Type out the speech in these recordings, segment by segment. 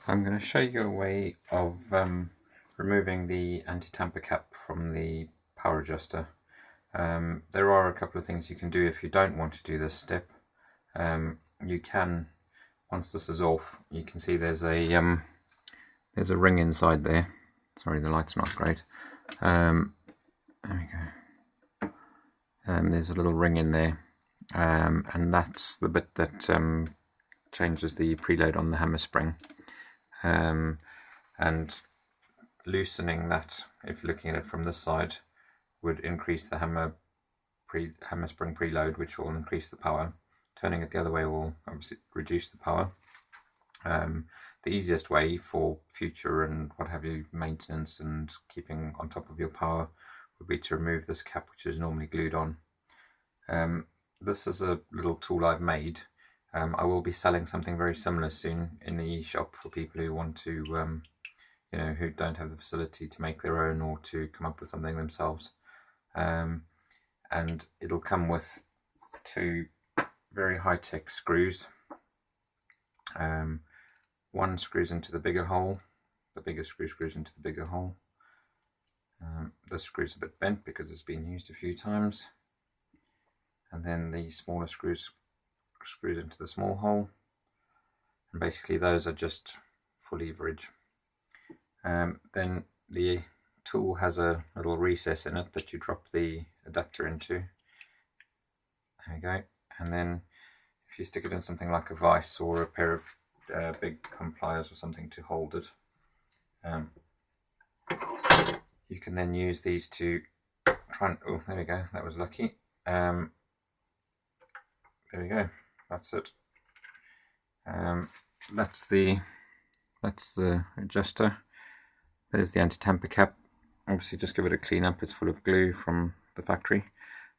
I'm going to show you a way of removing the anti-tamper cap from the power adjuster. There are a couple of things you can do if you don't want to do this step. You can, once this is off, you can see there's a ring inside there. Sorry, the light's not great. There we go. There's a little ring in there, and that's the bit that changes the preload on the hammer spring. And loosening that, if looking at it from this side, would increase the hammer spring preload, which will increase the power. Turning it the other way will obviously reduce the power. The easiest way for future and what have you maintenance and keeping on top of your power would be to remove this cap, which is normally glued on. This is a little tool I've made. I will be selling something very similar soon in the e-shop for people who want to, who don't have the facility to make their own or to come up with something themselves. And it'll come with two very high-tech screws. One screws into the bigger hole, the bigger screw screws into the bigger hole. This screw's a bit bent because it's been used a few times. And then the smaller screws into the small hole, and basically those are just for leverage. Then the tool has a little recess in it that you drop the adapter into. There we go. And then if you stick it in something like a vise or a pair of big pliers or something to hold it, you can then use these to try and, oh, there we go, that was lucky. There we go, that's it. That's the adjuster. There's the anti-tamper cap. Obviously just give it a clean up, it's full of glue from the factory.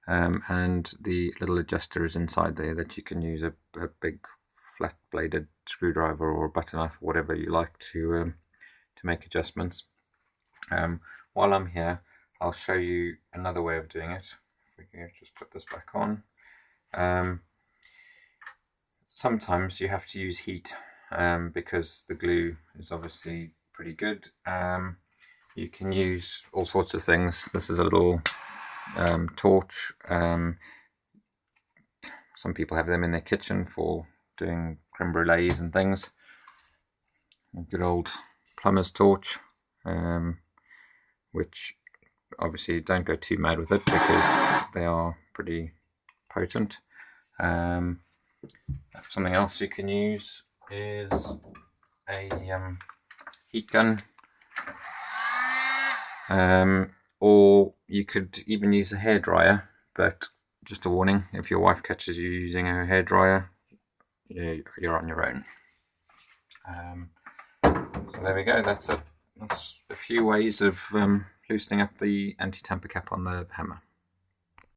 And the little adjuster is inside there that you can use a big flat bladed screwdriver or a butter knife, or whatever you like to make adjustments. While I'm here, I'll show you another way of doing it. If we can just put this back on. Sometimes you have to use heat because the glue is obviously pretty good. You can use all sorts of things. This is a little torch. Some people have them in their kitchen for doing creme brulees and things. A good old plumber's torch, which obviously don't go too mad with it because they are pretty potent. Something else you can use is a heat gun, or you could even use a hairdryer, but just a warning, if your wife catches you using a hairdryer, you're on your own. So there we go, that's a few ways of loosening up the anti-tamper cap on the hammer.